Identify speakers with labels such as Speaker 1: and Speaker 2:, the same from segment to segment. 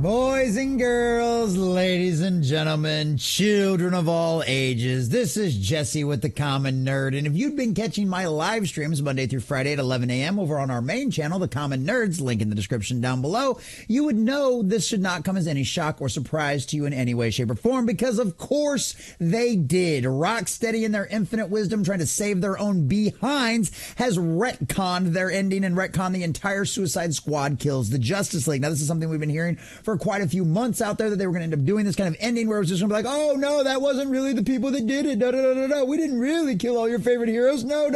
Speaker 1: Boys and girls, ladies and gentlemen, children of all ages, this is Jesse with The Common Nerd. And if you've been catching my live streams Monday through Friday at 11 a.m. over on our main channel, The Common Nerds, link in the description down below, you would know this should not come as any shock or surprise to you in any way, shape, or form, because of course they did. Rocksteady, in their infinite wisdom, trying to save their own behinds, has retconned their ending and retconned the entire Suicide Squad kills the Justice League. Now, this is something we've been hearing for quite a few months out there, that they were going to end up doing this kind of ending where it was just going to be like, oh no, that wasn't really the people that did it. No. We didn't really kill all your favorite heroes. No.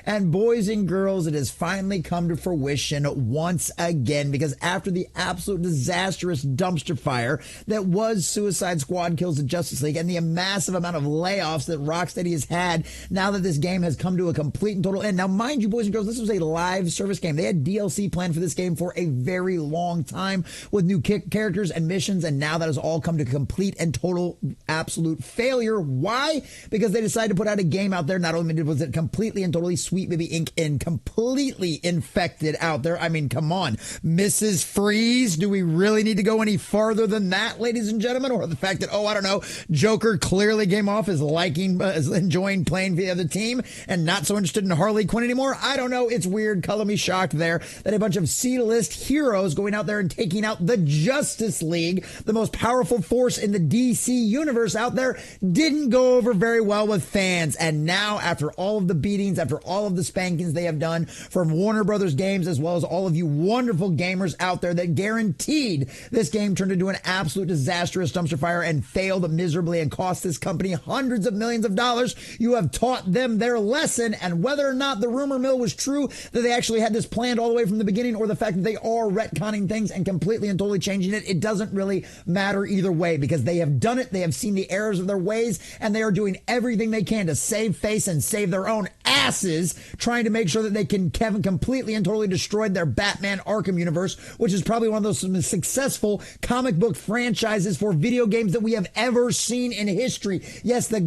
Speaker 1: And boys and girls, it has finally come to fruition once again, because after the absolute disastrous dumpster fire that was Suicide Squad Kills the Justice League and the massive amount of layoffs that Rocksteady has had now that this game has come to a complete and total end. Now, mind you, boys and girls, this was a live service game. They had DLC planned for this game for a very long time with new characters and missions, and now that has all come to complete and total absolute failure. Why? Because they decided to put out a game out there. Not only was it completely and totally Sweet Baby Inc. and completely infected out there. I mean, come on, Mrs. Freeze. Do we really need to go any farther than that, ladies and gentlemen? Or the fact that, oh, I don't know, Joker clearly came off as enjoying playing for the other team and not so interested in Harley Quinn anymore. I don't know. It's weird. Color me shocked there that a bunch of C-list heroes going out there and taking out the Justice League, the most powerful force in the DC universe out there, didn't go over very well with fans. And now, after all of the beatings, after all of the spankings they have done from Warner Brothers Games, as well as all of you wonderful gamers out there that guaranteed this game turned into an absolute disastrous dumpster fire and failed miserably and cost this company hundreds of millions of dollars, you have taught them their lesson. And whether or not the rumor mill was true, that they actually had this planned all the way from the beginning, or the fact that they are retconning things and completely and totally changing it, it doesn't really matter either way, because they have done it. They have seen the errors of their ways, and they are doing everything they can to save face and save their own asses, trying to make sure that they can completely and totally destroy their Batman Arkham universe, which is probably one of those most successful comic book franchises for video games that we have ever seen in history. Yes, the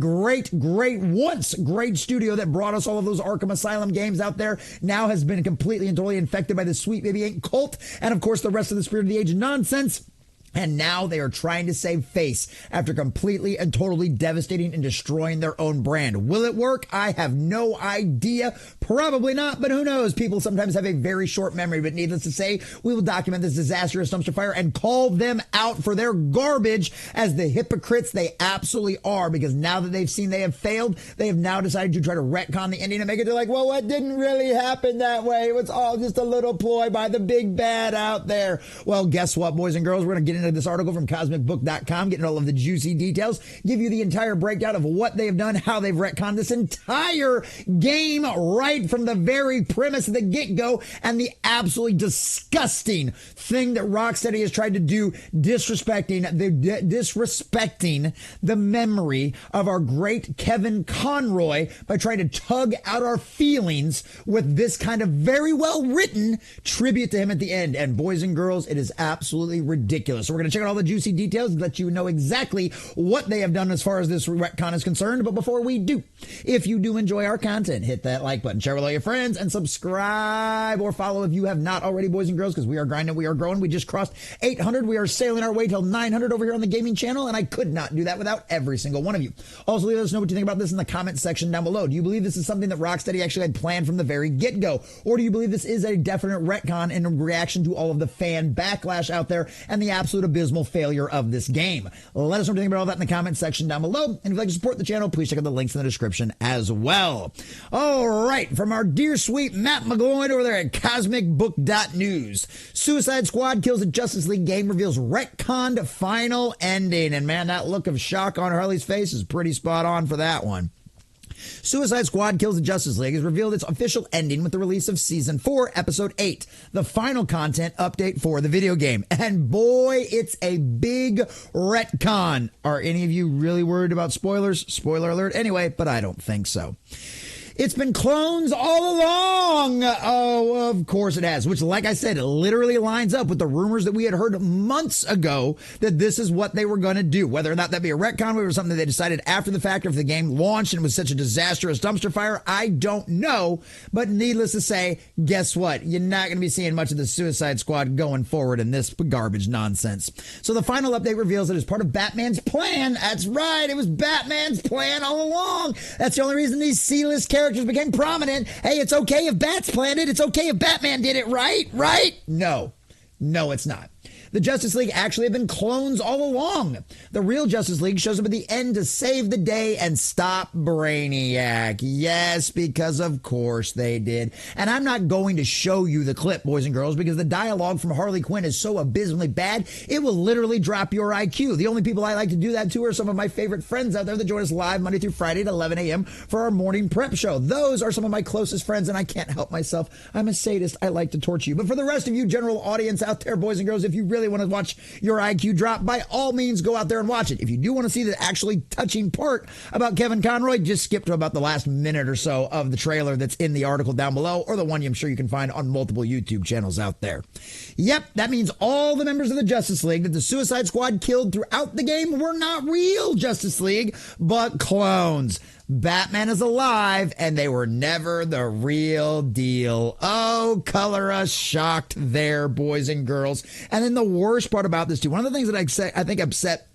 Speaker 1: once great studio that brought us all of those Arkham Asylum games out there now has been completely and totally infected by the Sweet Baby Inc. cult, and of course the rest of the Spirit of the Age nonsense. And now they are trying to save face after completely and totally devastating and destroying their own brand. Will it work? I have no idea. Probably not, but who knows? People sometimes have a very short memory, but needless to say, we will document this disastrous dumpster fire and call them out for their garbage as the hypocrites they absolutely are, because now that they've seen they have failed, they have now decided to try to retcon the ending and make it, they're like, well, what didn't really happen that way? It was all just a little ploy by the big bad out there. Well, guess what, boys and girls? We're going to get into this article from cosmicbook.com, getting all of the juicy details, give you the entire breakdown of what they have done, how they've retconned this entire game right from the very premise of the get-go, and the absolutely disgusting thing that Rocksteady has tried to do, disrespecting the memory of our great Kevin Conroy by trying to tug out our feelings with this kind of very well written tribute to him at the end. And boys and girls, it is absolutely ridiculous. So we're going to check out all the juicy details and let you know exactly what they have done as far as this retcon is concerned. But before we do, if you do enjoy our content, hit that like button, share with all your friends, and subscribe or follow if you have not already, boys and girls, because we are grinding, we are growing. We just crossed 800. We are sailing our way till 900 over here on the gaming channel, and I could not do that without every single one of you. Also, let us know what you think about this in the comment section down below. Do you believe this is something that Rocksteady actually had planned from the very get-go? Or do you believe this is a definite retcon in reaction to all of the fan backlash out there and the absolute abysmal failure of this game? Let us know what you think about all that in the comment section down below. And if you'd like to support the channel, please check out the links in the description as well. All right, from our dear sweet Matt McGloin over there at cosmicbook.news. Suicide Squad Kills the Justice League game reveals retconned final ending. And man, that look of shock on Harley's face is pretty spot on for that one. Suicide Squad Kills the Justice League has revealed its official ending with the release of Season 4, Episode 8, the final content update for the video game. And boy, it's a big retcon. Are any of you really worried about spoilers? Spoiler alert anyway, but I don't think so. It's been clones all along. Oh, of course it has, which, like I said, it literally lines up with the rumors that we had heard months ago that this is what they were going to do. Whether or not that be a retcon or something that they decided after the fact, or if the game launched and it was such a disastrous dumpster fire, I don't know. But needless to say, guess what? You're not going to be seeing much of the Suicide Squad going forward in this garbage nonsense. So the final update reveals that as part of Batman's plan, that's right, it was Batman's plan all along. That's the only reason these C-list characters became prominent. Hey, it's okay if Bats planned it. It's okay if Batman did it, right? Right? No, it's not. The Justice League actually have been clones all along. The real Justice League shows up at the end to save the day and stop Brainiac. Yes, because of course they did. And I'm not going to show you the clip, boys and girls, because the dialogue from Harley Quinn is so abysmally bad, it will literally drop your IQ. The only people I like to do that to are some of my favorite friends out there that join us live Monday through Friday at 11 a.m. for our morning prep show. Those are some of my closest friends, and I can't help myself. I'm a sadist. I like to torture you. But for the rest of you general audience out there, boys and girls, if you really want to watch your IQ drop, by all means go out there and watch it. If you do want to see the actually touching part about Kevin Conroy, just skip to about the last minute or so of the trailer that's in the article down below, or the one I'm sure you can find on multiple YouTube channels out there. Yep, that means all the members of the Justice League that the Suicide Squad killed throughout the game were not real Justice League, but clones. Batman is alive, and they were never the real deal. Oh, color us shocked there, boys and girls. And then the worst part about this, too, one of the things that I think upset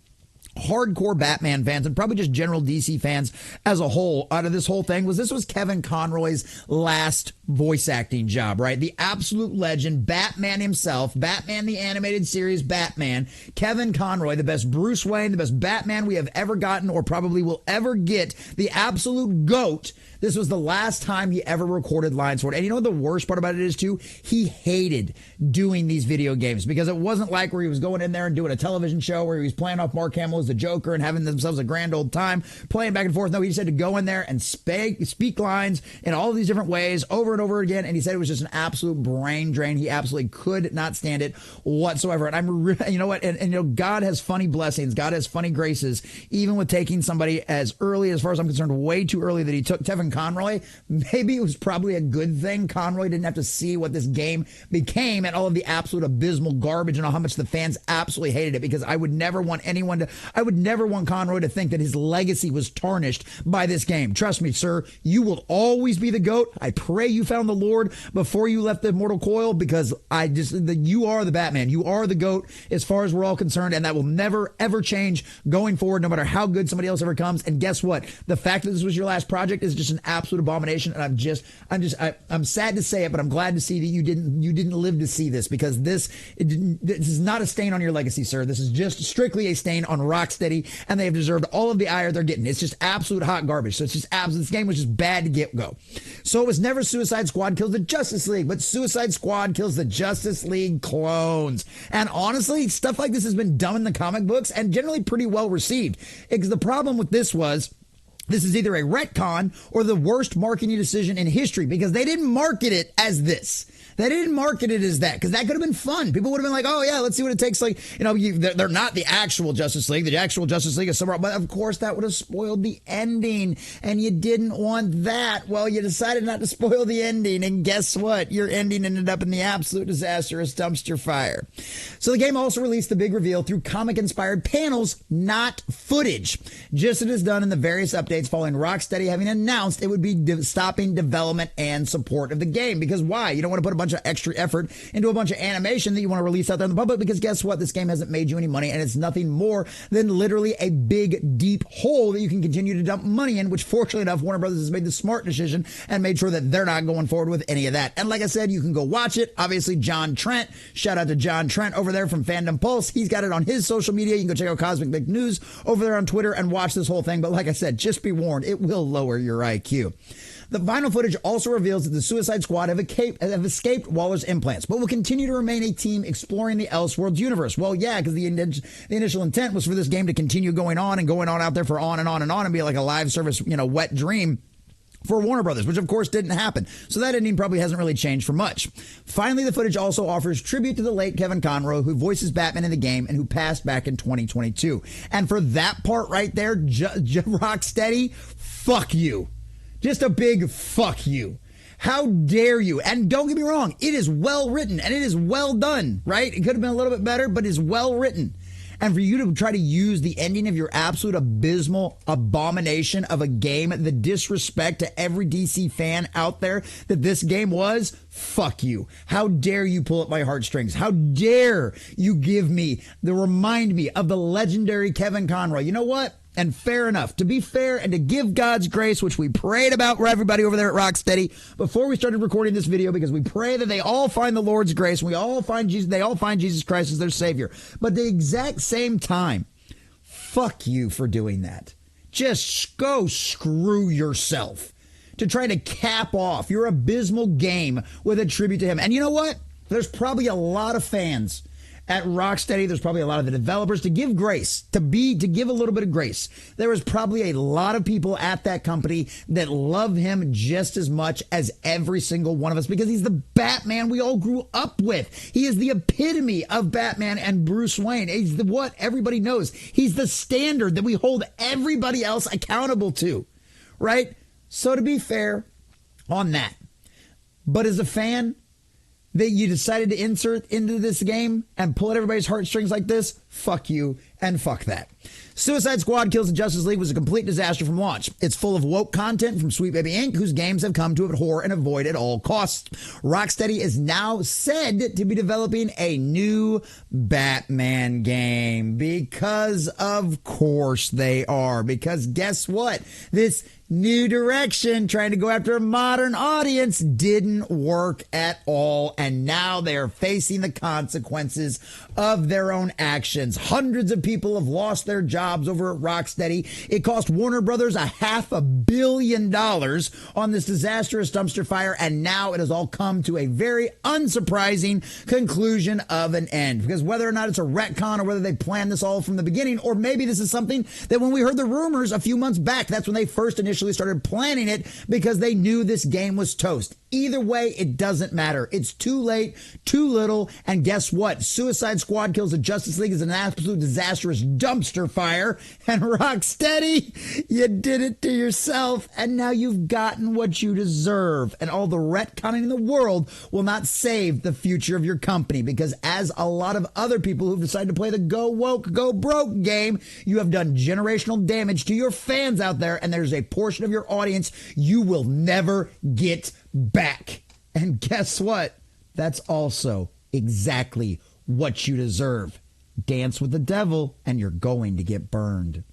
Speaker 1: hardcore Batman fans and probably just general DC fans as a whole out of this whole thing was this was Kevin Conroy's last voice acting job, right? The absolute legend, Batman himself, Batman the animated series Batman, Kevin Conroy, the best Bruce Wayne, the best Batman we have ever gotten or probably will ever get, the absolute GOAT. This was the last time he ever recorded lines for it. And you know what the worst part about it is, too? He hated doing these video games because it wasn't like where he was going in there and doing a television show where he was playing off Mark Hamill as the Joker and having themselves a grand old time playing back and forth. No, he just had to go in there and speak lines in all of these different ways over and over again. And he said it was just an absolute brain drain. He absolutely could not stand it whatsoever. And you know what? And you know, God has funny blessings. God has funny graces, even with taking somebody as early, as far as I'm concerned, way too early that he took Kevin Conroy. Maybe it was probably a good thing Conroy didn't have to see what this game became and all of the absolute abysmal garbage and how much the fans absolutely hated it, because I would never want Conroy to think that his legacy was tarnished by this game. Trust me, sir, you will always be the GOAT. I pray you found the Lord before you left the immortal coil, because you are the Batman. You are the GOAT as far as we're all concerned, and that will never, ever change going forward, no matter how good somebody else ever comes. And guess what? The fact that this was your last project is just an absolute abomination, and I'm sad to say it, but I'm glad to see that you didn't live to see this, because this is not a stain on your legacy, sir. This is just strictly a stain on Rocksteady, and they have deserved all of the ire they're getting. It's just absolute hot garbage. So it's just this game was just bad to get go. So it was never Suicide Squad kills the Justice League, but Suicide Squad kills the Justice League clones. And honestly, stuff like this has been done in the comic books and generally pretty well received. Because the problem with this was, this is either a retcon or the worst marketing decision in history, because they didn't market it as this. They didn't market it as that, because that could have been fun. People would have been like, oh, yeah, let's see what it takes. Like, you know, they're not the actual Justice League. The actual Justice League is somewhere. But, of course, that would have spoiled the ending, and you didn't want that. Well, you decided not to spoil the ending, and guess what? Your ending ended up in the absolute disastrous dumpster fire. So the game also released the big reveal through comic-inspired panels, not footage, just as it is done in the various updates following Rocksteady having announced it would be stopping development and support of the game. Because why? You don't want to put a bunch of extra effort into a bunch of animation that you want to release out there in the public, because guess what? This game hasn't made you any money, and it's nothing more than literally a big, deep hole that you can continue to dump money in, which fortunately enough, Warner Brothers has made the smart decision and made sure that they're not going forward with any of that. And like I said, you can go watch it. Obviously, John Trent, shout out to John Trent over there from Fandom Pulse. He's got it on his social media. You can go check out Cosmic Big News over there on Twitter and watch this whole thing. But like I said, just be warned, it will lower your IQ. The final footage also reveals that the Suicide Squad have escaped Waller's implants, but will continue to remain a team exploring the Elseworlds universe. Well, yeah, because the initial intent was for this game to continue going on out there for on and on and on and be like a live service, wet dream for Warner Brothers, which of course didn't happen. So that ending probably hasn't really changed for much. Finally, the footage also offers tribute to the late Kevin Conroy, who voices Batman in the game and who passed back in 2022. And for that part right there, Rocksteady, fuck you. Just a big fuck you. How dare you? And don't get me wrong, it is well written and it is well done, right? It could have been a little bit better, but it's well written. And for you to try to use the ending of your absolute abysmal abomination of a game, the disrespect to every DC fan out there that this game was, fuck you. How dare you pull at my heartstrings? How dare you remind me of the legendary Kevin Conroy? You know what? And fair enough. To be fair and to give God's grace, which we prayed about for everybody over there at Rocksteady before we started recording this video, because we pray that they all find the Lord's grace. They all find Jesus Christ as their Savior. But at the exact same time, fuck you for doing that. Just go screw yourself to try to cap off your abysmal game with a tribute to him. And you know what? There's probably a lot of fans at Rocksteady. There's probably a lot of the developers to give grace, to give a little bit of grace. There is probably a lot of people at that company that love him just as much as every single one of us, because he's the Batman we all grew up with. He is the epitome of Batman and Bruce Wayne. He's what everybody knows. He's the standard that we hold everybody else accountable to, right? So to be fair on that, but as a fan that you decided to insert into this game and pull at everybody's heartstrings like this, fuck you and fuck that. Suicide Squad Kills the Justice League was a complete disaster from launch. It's full of woke content from Sweet Baby Inc., whose games have come to abhor and avoid at all costs. Rocksteady is now said to be developing a new Batman game, because of course they are. Because guess what? This new direction, trying to go after a modern audience, didn't work at all, and now they're facing the consequences of their own actions. Hundreds of people have lost their jobs over at Rocksteady. It cost Warner Brothers $500 million on this disastrous dumpster fire, and now it has all come to a very unsurprising conclusion of an end. Because whether or not it's a retcon, or whether they planned this all from the beginning, or maybe this is something that when we heard the rumors a few months back, that's when they first initially started planning it, because they knew this game was toast. Either way, it doesn't matter. It's too late, too little, and guess what? Suicide Squad Kills the Justice League is an absolute disastrous dumpster fire, and Rocksteady, you did it to yourself, and now you've gotten what you deserve, and all the retconning in the world will not save the future of your company, because as a lot of other people who've decided to play the go woke, go broke game, you have done generational damage to your fans out there, and there's a portion of your audience you will never get back. And guess what? That's also exactly what you deserve. Dance with the devil, and you're going to get burned.